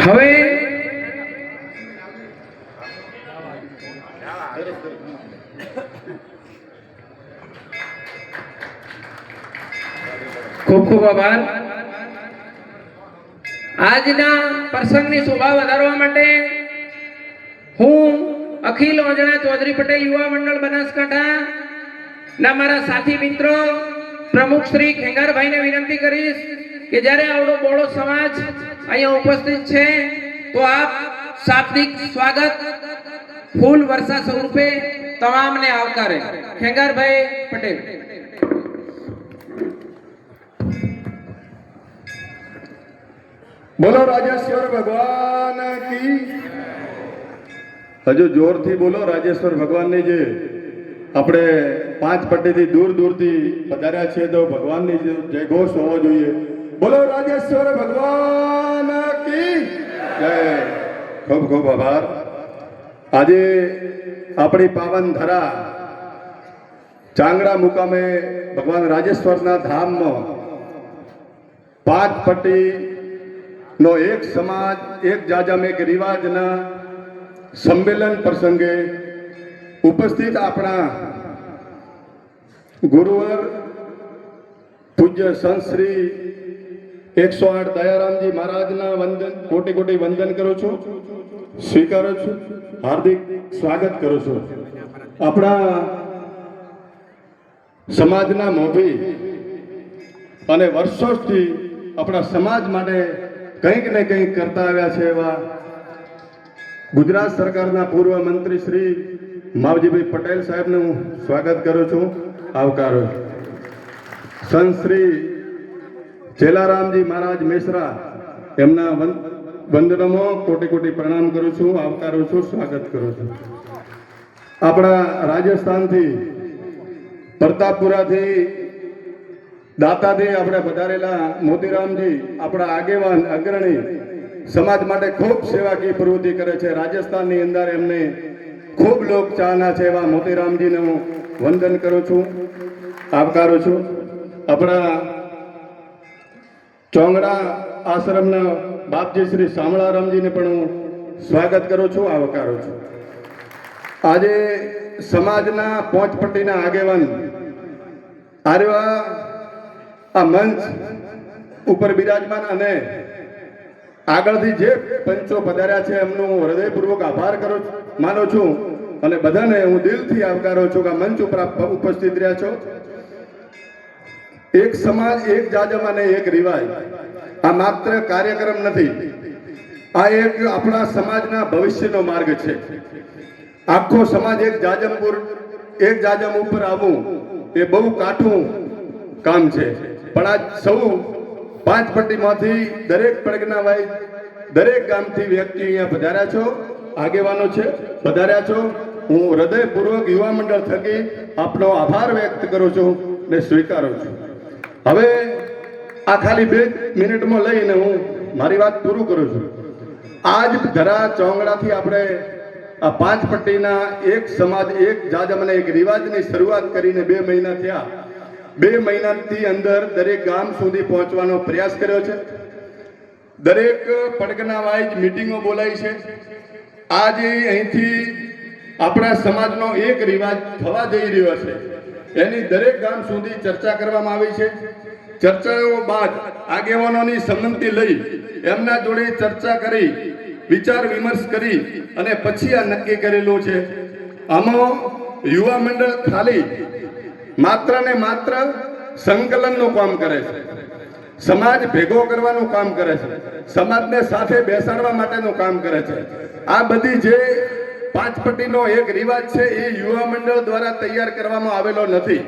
હવે ખૂબ ખૂબ આભાર. આજના પ્રસંગની શોભા વધારવા માટે હું અખિલ ઓજણા ચૌધરી પટેલ યુવા મંડળ બનાસકાંઠા ના મારા સાથી મિત્રો પ્રમુખ શ્રી ખેંગારભાઈને વિનંતી કરીશ કે જ્યારે આવડો બોળો સમાજ અહીંયા ઉપસ્થિત છે તો આપ શાબ્દિક સ્વાગત ફૂલ વર્ષા સ્વરૂપે તમામને આવકારે. ખેંગારભાઈ પટેલ. બોલો રાજેશ્વર ભગવાન કી. હજુ જોરથી બોલો રાજેશ્વર ભગવાનની. જે આપણે પાંચ પટ્ટીથી દૂર દૂરથી પધાર્યા છે તો ભગવાનની જય ઘોષ હોવો જોઈએ. બોલો રાજેશ્વર ભગવાન કી જય. ખૂબ ખૂબ આભાર. આજે આપણી પાવન ધરા ચાંગડા મુકામે ભગવાન રાજેશ્વરના ધામમાં પાંચ પટ્ટી નો એક સમાજ એક જાજમ એક રિવાજના સંમેલન પ્રસંગે ઉપસ્થિત આપણા ગુરુવર પૂજ્ય સંત શ્રી 108 દયારામજી મહારાજના વંદન કોટી કોટી વંદન કરું છું, સ્વીકારું છું, હાર્દિક સ્વાગત કરું છું. આપણા સમાજના મોભી અને વર્ષોથી આપણા સમાજ માટે કંઈક ને કંઈક કરતા આવ્યા છે એવા ગુજરાત સરકારના પૂર્વ મંત્રી શ્રી માવજીભાઈ પટેલ સાહેબનું હું સ્વાગત કરું છું, આવકારું છું. સંત શ્રી ચેલારામજી મહારાજ મેસરા એમના વંદનમો કોટી કોટી પ્રણામ કરું છું, આવકારું છું, સ્વાગત કરું છું. આપણા રાજસ્થાનથી પ્રતાપપુરાથી દાતાથી આપણે પધારેલા મોતીરામજી આપણા આગેવાન અગ્રણી સમાજ માટે ખૂબ સેવાકીય પ્રવૃત્તિ કરે છે. રાજસ્થાનની અંદર એમને ખૂબ લોક ચાહના છે એવા મોતીરામજીને હું વંદન કરું છું, આવકારું છું. આપણા ચોંગડા આશ્રમના બાપજી શ્રી શામળારામજીને પણ હું સ્વાગત કરું છું, આવકારું છું. આજે સમાજના પોંચપટ્ટીના આગેવાન આર્યા આ મંચ ઉપર બિરાજમાન અને આગળથી જે પંચો પધાર્યા છે એમનું હું હૃદયપૂર્વક આભાર કરું માનું છું અને બધાને હું દિલથી આવકારું છું કે આ મંચ ઉપર ઉપસ્થિત રહ્યા છો. એક સમાજ એક જાજમ અને એક રિવાજ આ માત્ર કાર્યક્રમ નથી, આ એક આપણા સમાજના ભવિષ્યનો માર્ગ છે. આખો સમાજ એક જાજમ ઉપર આવવું એ બહુ કાઠું કામ છે. પણ આ સૌ પાંચ પટ્ટીમાંથી દરેક પડગના વાઇઝ દરેક ગામથી વ્યક્તિ અહીંયા પધાર્યા છો, આગેવાનો છે પધાર્યા છો. હું હૃદયપૂર્વક યુવા મંડળ થકી આપનો આભાર વ્યક્ત કરું છું ને સ્વીકારું છું. હવે આ ખાલી 2 મિનિટમાં લઈને હું મારી વાત પૂરું કરું છું. આજ ધરા ચોંગડાથી આપણે આ પાંચ પટ્ટીના એક સમાજ એક જાજમ અને એક રિવાજની શરૂઆત કરીને 2 મહિના થયા. 2 મહિનાથી અંદર દરેક ગામ સુધી પહોંચવાનો પ્રયાસ કર્યો છે. દરેક પડગના વાઇઝ મિટિંગો બોલાવી છે. આજે અહીંથી આપણા સમાજનો એક રિવાજ થવા જઈ રહ્યો છે એની દરેક ગામ સુધી ચર્ચા કરવામાં આવી છે. ચર્ચાઓ બાદ આગેવાનોની સંમતિ લઈ એમના જોડે ચર્ચા કરી વિચાર વિમર્શ કરી અને પછી આ નક્કી કરેલું છે. આમાં યુવા મંડળ ખાલી માત્ર ને માત્ર સંકલનનું કામ કરે છે, સમાજ ભેગો કરવાનું કામ કરે છે, સમાજને સાથે બેસાડવા માટેનું કામ કરે છે. આ બધી જે પાંચ પટ્ટીનો એક રિવાજ છે એ યુવા મંડળ દ્વારા તૈયાર કરવામાં આવેલો નથી,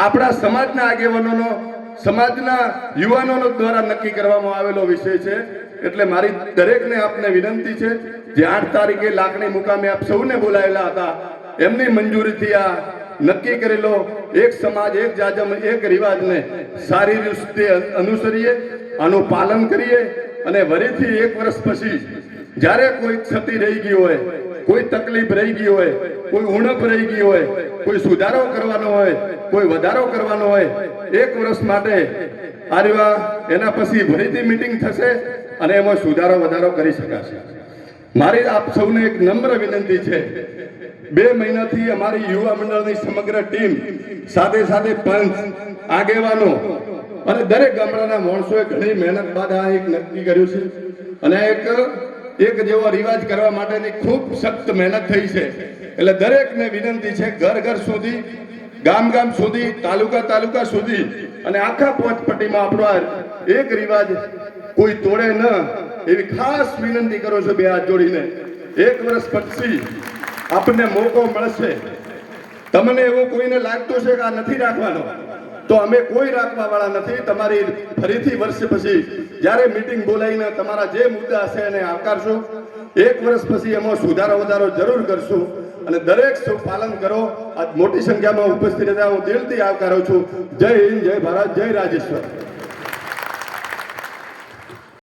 આપણા સમાજના આગેવાનોનો સમાજના યુવાનો દ્વારા નક્કી કરવામાં આવેલો વિષય છે. એટલે મારી દરેકને આપને વિનંતી છે જે 8 તારીખે લાખણી મુકામે આપ સૌને બોલાયેલા હતા એમની મંજૂરીથી આ નક્કી કરેલો એક સમાજ એક જાજમ એક રિવાજને સારી રીતે અનુસરીએ, આનું પાલન કરીએ અને વરીથી 1 વર્ષ પછી જ્યારે કોઈ ક્ષતિ રહી ગઈ હોય, કોઈ તકલીફ રહી ગઈ હોય, કોઈ ઉણપ રહી ગઈ હોય, કોઈ સુધારો કરવાનો હોય, કોઈ વધારો કરવાનો હોય, 1 વર્ષ માટે આ રીવા એના પછી ફરીથી મીટિંગ થશે અને એમાં સુધારો વધારો કરી શકાશે. મારી આપ સૌને એક નમ્ર વિનંતી છે, 2 મહિનાથી અમારી યુવા મંડળની સમગ્ર ટીમ સાથે સાથે પંચ આગેવાનો અને દરેક ગામડાના માણસોએ ઘણી મહેનત બાદ આ એક નક્કી કર્યું છે અને એક જેવો રિવાજ કરવા માટેની ખૂબ સખ્ત મહેનત થઈ છે. એટલે દરેકને વિનંતી છે, ઘર ઘર સુધી, ગામ ગામ સુધી, તાલુકા તાલુકા સુધી અને આખા પોચપટ્ટીમાં આપણો આ એક રિવાજ કોઈ તોડે ન, એવી ખાસ વિનંતી કરો છો 2 હાથ જોડીને. 1 વર્ષ પછી આપણને મોકો મળશે. તમને એવું કોઈને લાગતું છે કે આ નથી રાખવાનો, તો અમે કોઈ રાખવા વાળા નથી. તમારી ફરીથી વર્ષ પછી જ્યારે મીટિંગ બોલાવીને તમારા જે મુદ્દા હશે એને આવકારશું. 1 વર્ષ પછી એમાં સુધારો વધારો જરૂર કરશું અને દરેક સૌ પાલન કરો. આ મોટી સંખ્યામાં ઉપસ્થિત રહેતા હું દિલથી આવકારું છું. જય હિન્દ, જય ભારત, જય રાજેશ્વર.